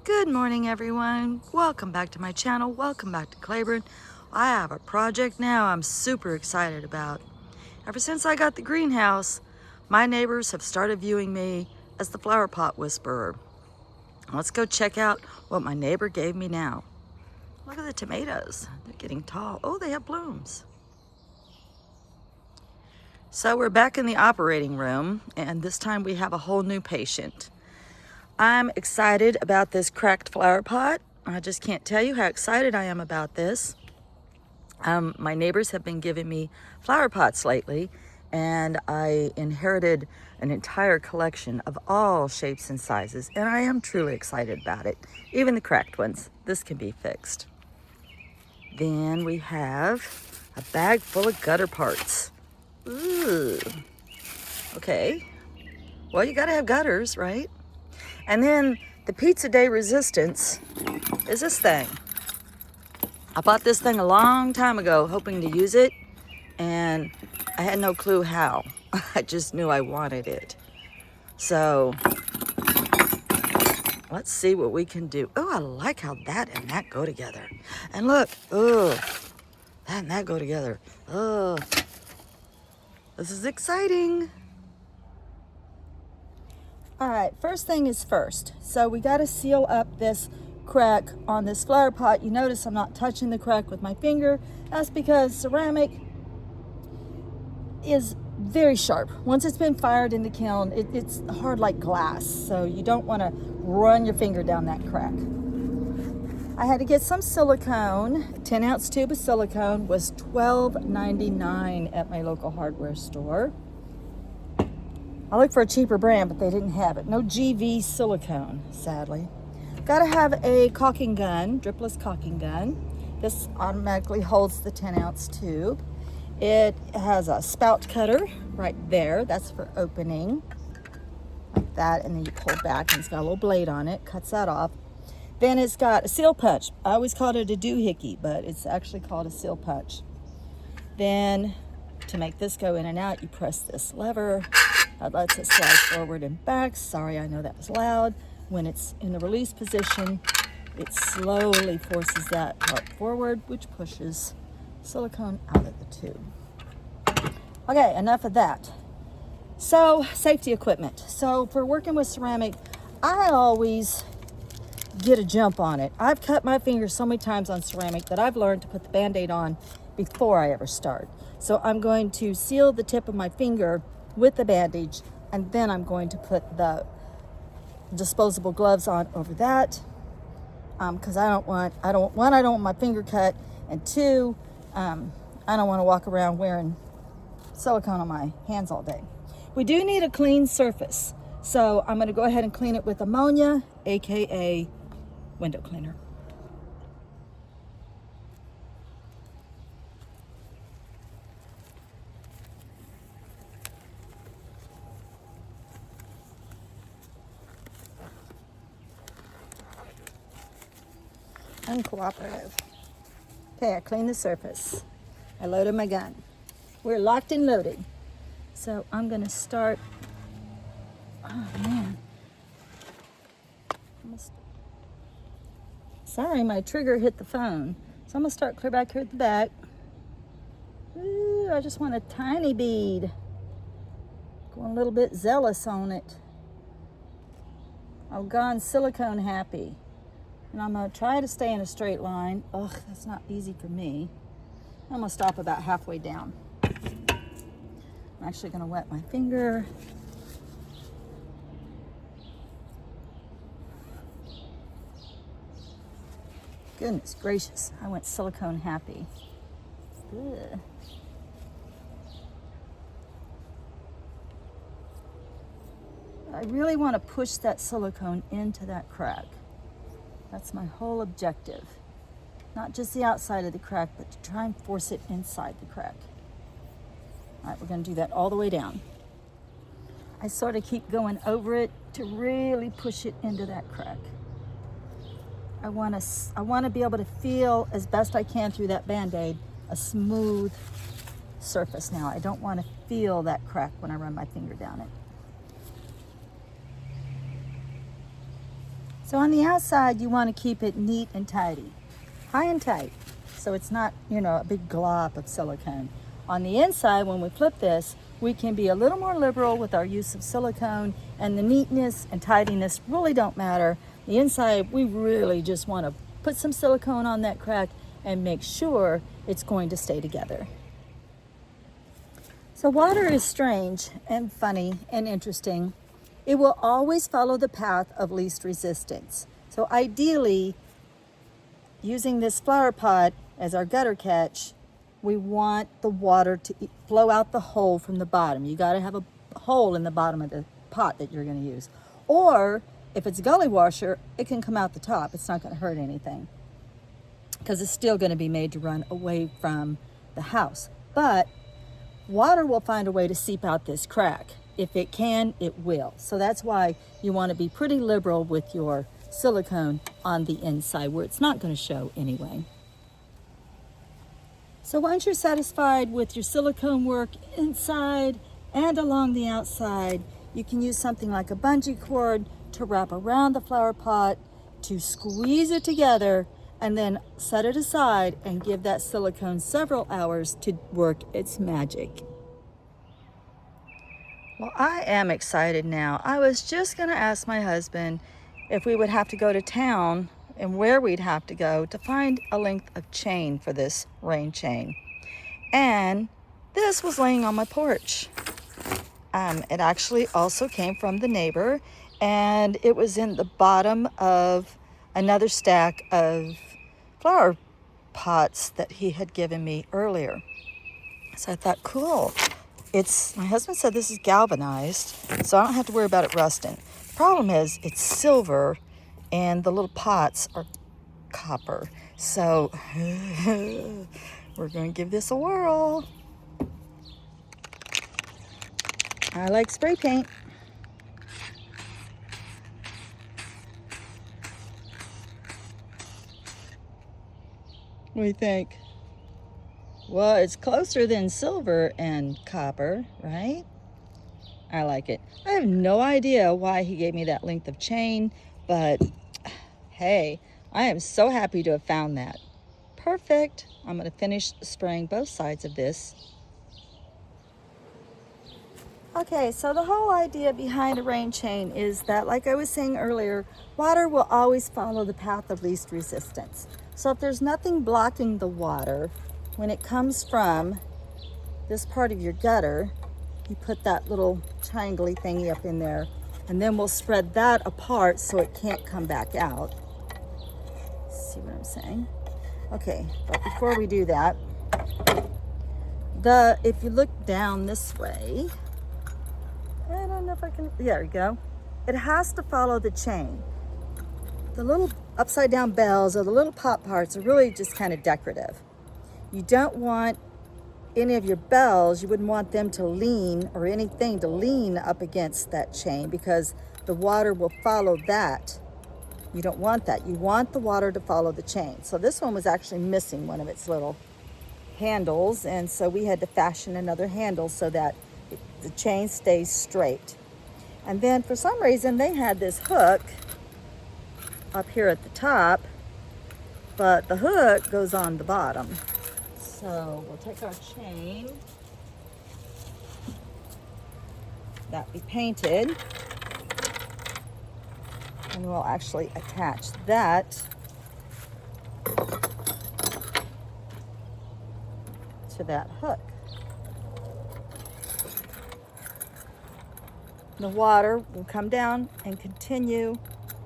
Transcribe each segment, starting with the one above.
Good morning, everyone. Welcome back to my channel. Welcome back to Cleburne. I have a project now I'm super excited about. Ever since I got the greenhouse, my neighbors have started viewing me as the flower pot whisperer. Let's go check out what my neighbor gave me now. Look at the tomatoes. They're getting tall. Oh, they have blooms. So we're back in the operating room, and this time we have a whole new patient. I'm excited about this cracked flower pot. I just can't tell you how excited I am about this. My neighbors have been giving me flower pots lately, and I inherited an entire collection of all shapes and sizes, and I am truly excited about it. Even the cracked ones. This can be fixed. Then we have a bag full of gutter parts. Ooh. Okay. Well, you gotta have gutters, right? And then the Pizza Day resistance is this thing. I bought this thing a long time ago, hoping to use it, and I had no clue how. I just knew I wanted it. So let's see what we can do. Oh, I like how that and that go together. And look, oh, that and that go together. Oh, this is exciting. All right, first thing is first. So we got to seal up this crack on this flower pot. You notice I'm not touching the crack with my finger. That's because ceramic is very sharp. Once it's been fired in the kiln, it's hard like glass. So you don't want to run your finger down that crack. I had to get some silicone. A 10-ounce tube of silicone was $12.99 at my local hardware store. I looked for a cheaper brand, but they didn't have it. No GV silicone, sadly. Gotta have a caulking gun, dripless caulking gun. This automatically holds the 10-ounce tube. It has a spout cutter right there. That's for opening, like that, and then you pull back, and it's got a little blade on it, cuts that off. Then it's got a seal punch. I always called it a doohickey, but it's actually called a seal punch. Then, to make this go in and out, you press this lever. That lets it slide forward and back. Sorry, I know that was loud. When it's in the release position, it slowly forces that part forward, which pushes silicone out of the tube. Okay, enough of that. So, safety equipment. So, for working with ceramic, I always get a jump on it. I've cut my fingers so many times on ceramic that I've learned to put the Band-Aid on before I ever start. So, I'm going to seal the tip of my finger with the bandage, and then I'm going to put the disposable gloves on over that, because I don't want my finger cut, and two, I don't want to walk around wearing silicone on my hands all day. We do need a clean surface, so I'm going to go ahead and clean it with ammonia, aka window cleaner. Uncooperative. Okay, I cleaned the surface. I loaded my gun. We're locked and loaded. So I'm gonna start, oh man. Sorry, my trigger hit the phone. So I'm gonna start clear back here at the back. Ooh, I just want a tiny bead. Going a little bit zealous on it. I've gone silicone happy. And I'm gonna try to stay in a straight line. Ugh, that's not easy for me. I'm gonna stop about halfway down. I'm actually gonna wet my finger. Goodness gracious, I went silicone happy. Ugh. I really wanna push that silicone into that crack. That's my whole objective. Not just the outside of the crack, but to try and force it inside the crack. All right, we're gonna do that all the way down. I sort of keep going over it to really push it into that crack. I wanna be able to feel as best I can through that Band-Aid a smooth surface now. I don't wanna feel that crack when I run my finger down it. So on the outside, you want to keep it neat and tidy, high and tight, so it's not, you know, a big glob of silicone. On the inside, when we flip this, we can be a little more liberal with our use of silicone, and the neatness and tidiness really don't matter. The inside, we really just want to put some silicone on that crack and make sure it's going to stay together. So water is strange and funny and interesting. It will always follow the path of least resistance. So ideally, using this flower pot as our gutter catch, we want the water to flow out the hole from the bottom. You got to have a hole in the bottom of the pot that you're going to use. Or if it's a gully washer, it can come out the top. It's not going to hurt anything because it's still going to be made to run away from the house. But water will find a way to seep out this crack. If it can, it will. So that's why you want to be pretty liberal with your silicone on the inside where it's not going to show anyway. So once you're satisfied with your silicone work inside and along the outside, you can use something like a bungee cord to wrap around the flower pot, to squeeze it together, and then set it aside and give that silicone several hours to work its magic. Well, I am excited now. I was just gonna ask my husband if we would have to go to town and where we'd have to go to find a length of chain for this rain chain. And this was laying on my porch. It actually also came from the neighbor, and it was in the bottom of another stack of flower pots that he had given me earlier. So I thought, cool. My husband said this is galvanized, so I don't have to worry about it rusting. The problem is it's silver and the little pots are copper. So we're going to give this a whirl. I like spray paint. What do you think? Well, it's closer than silver and copper, right? I like it. I have no idea why he gave me that length of chain, but hey, I am so happy to have found that. Perfect. I'm going to finish spraying both sides of this. Okay, so the whole idea behind a rain chain is that, like I was saying earlier, water will always follow the path of least resistance. So if there's nothing blocking the water, when it comes from this part of your gutter, you put that little triangle-y thingy up in there, and then we'll spread that apart so it can't come back out. See what I'm saying? Okay, but before we do that, if you look down this way, I don't know if I can, there we go. It has to follow the chain. The little upside down bells or the little pop parts are really just kind of decorative. You don't want any of your bells, you wouldn't want them to lean or anything to lean up against that chain because the water will follow that. You don't want that. You want the water to follow the chain. So this one was actually missing one of its little handles, and so we had to fashion another handle so that the chain stays straight. And then for some reason they had this hook up here at the top, but the hook goes on the bottom. So we'll take our chain that we painted, and we'll actually attach that to that hook. The water will come down and continue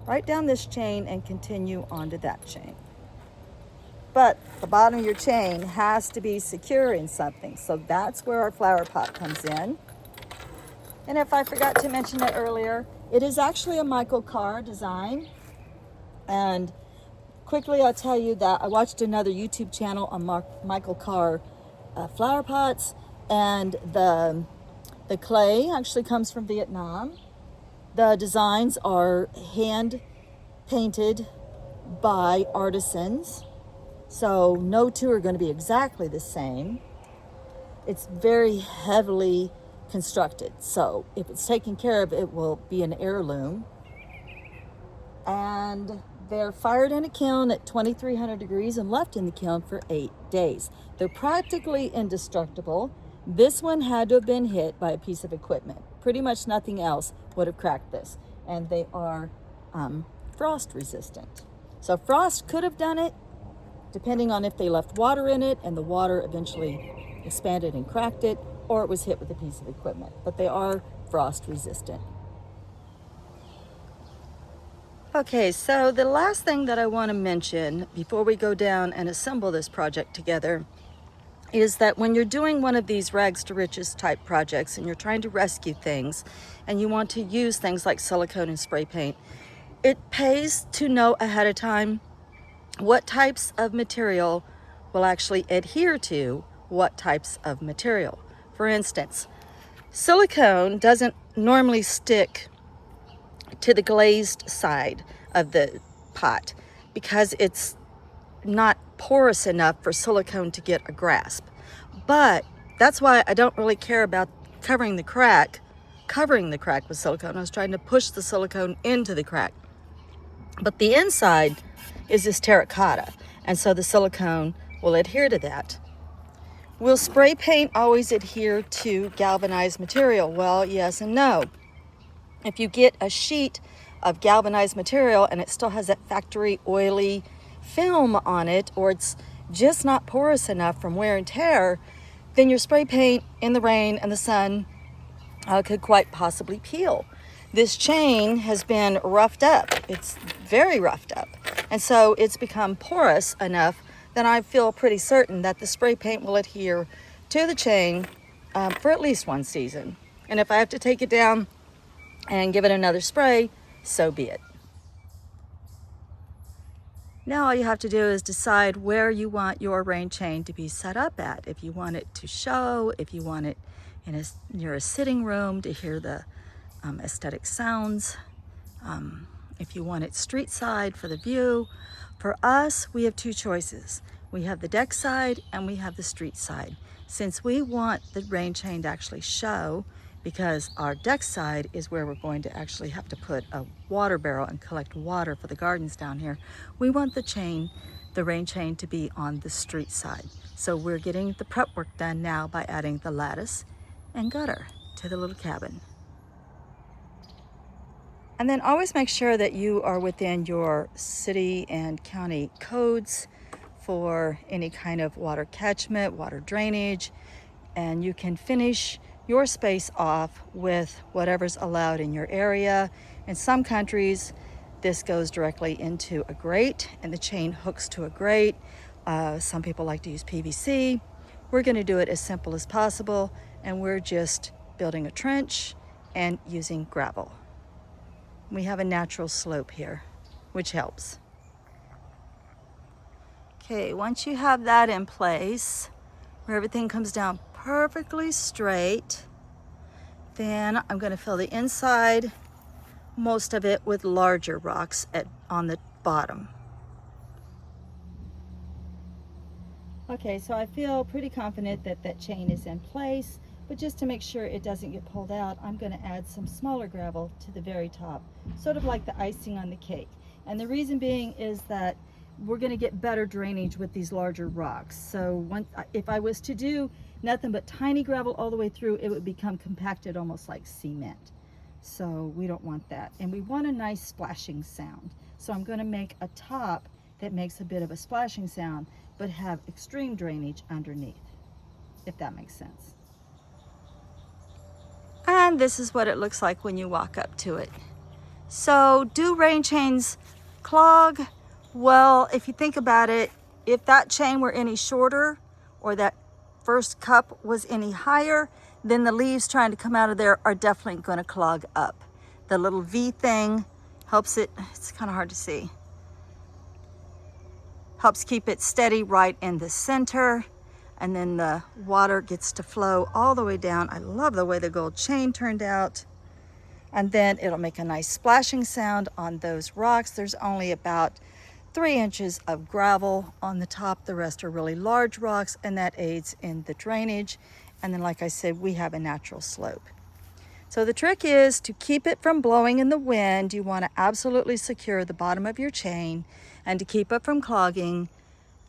right down this chain and continue onto that chain. But the bottom of your chain has to be secure in something. So that's where our flower pot comes in. And if I forgot to mention it earlier, it is actually a Michael Carr design. And quickly I'll tell you that I watched another YouTube channel on Michael Carr flower pots, and the clay actually comes from Vietnam. The designs are hand painted by artisans. So no two are going to be exactly the same. It's very heavily constructed. So if it's taken care of, it will be an heirloom. and they're fired in a kiln at 2300 degrees and left in the kiln for 8 days. They're practically indestructible. This one had to have been hit by a piece of equipment. Pretty much nothing else would have cracked this. And they are frost resistant. So frost could have done it, depending on if they left water in it and the water eventually expanded and cracked it, or it was hit with a piece of equipment. But they are frost resistant. Okay, so the last thing that I want to mention before we go down and assemble this project together is that when you're doing one of these rags to riches type projects and you're trying to rescue things and you want to use things like silicone and spray paint, it pays to know ahead of time what types of material will actually adhere to what types of material. For instance, silicone doesn't normally stick to the glazed side of the pot because it's not porous enough for silicone to get a grasp. But that's why I don't really care about covering the crack with silicone. I was trying to push the silicone into the crack. But the inside is this terracotta, and so the silicone will adhere to that. Will spray paint always adhere to galvanized material? Well, yes and no. If you get a sheet of galvanized material and it still has that factory oily film on it, or it's just not porous enough from wear and tear, then your spray paint in the rain and the sun could quite possibly peel. This chain has been roughed up. It's very roughed up. And so it's become porous enough that I feel pretty certain that the spray paint will adhere to the chain for at least one season. And if I have to take it down and give it another spray, so be it. Now all you have to do is decide where you want your rain chain to be set up at. If you want it to show, if you want it near a sitting room to hear the aesthetic sounds, if you want it street side for the view. For us, we have two choices. We have the deck side and we have the street side. Since we want the rain chain to actually show, because our deck side is where we're going to actually have to put a water barrel and collect water for the gardens down here, we want the rain chain to be on the street side. So we're getting the prep work done now by adding the lattice and gutter to the little cabin. And then always make sure that you are within your city and county codes for any kind of water catchment, water drainage, and you can finish your space off with whatever's allowed in your area. In some countries, this goes directly into a grate and the chain hooks to a grate. Some people like to use PVC. We're going to do it as simple as possible, and we're just building a trench and using gravel. We have a natural slope here, which helps. Okay, once you have that in place, where everything comes down perfectly straight, then I'm going to fill the inside, most of it, with larger rocks on the bottom. Okay, so I feel pretty confident that that chain is in place, but just to make sure it doesn't get pulled out, I'm going to add some smaller gravel to the very top, sort of like the icing on the cake. And the reason being is that we're going to get better drainage with these larger rocks. So if I was to do nothing but tiny gravel all the way through, it would become compacted almost like cement. So we don't want that. And we want a nice splashing sound. So I'm going to make a top that makes a bit of a splashing sound, but have extreme drainage underneath, if that makes sense. And this is what it looks like when you walk up to it. So do rain chains clog? Well, if you think about it, if that chain were any shorter, or that first cup was any higher, then the leaves trying to come out of there are definitely going to clog up. The little V thing helps it's kind of hard to see, helps keep it steady right in the center, and then the water gets to flow all the way down. I love the way the gold chain turned out. And then it'll make a nice splashing sound on those rocks. There's only about 3 inches of gravel on the top. The rest are really large rocks, and that aids in the drainage. And then, like I said, we have a natural slope. So the trick is to keep it from blowing in the wind. You want to absolutely secure the bottom of your chain, and to keep it from clogging,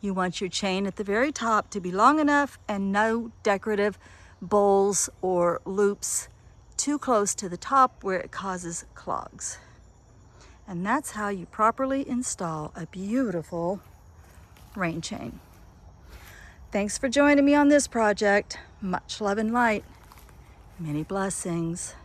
you want your chain at the very top to be long enough and no decorative bowls or loops too close to the top where it causes clogs. And that's how you properly install a beautiful rain chain. Thanks for joining me on this project. Much love and light. Many blessings.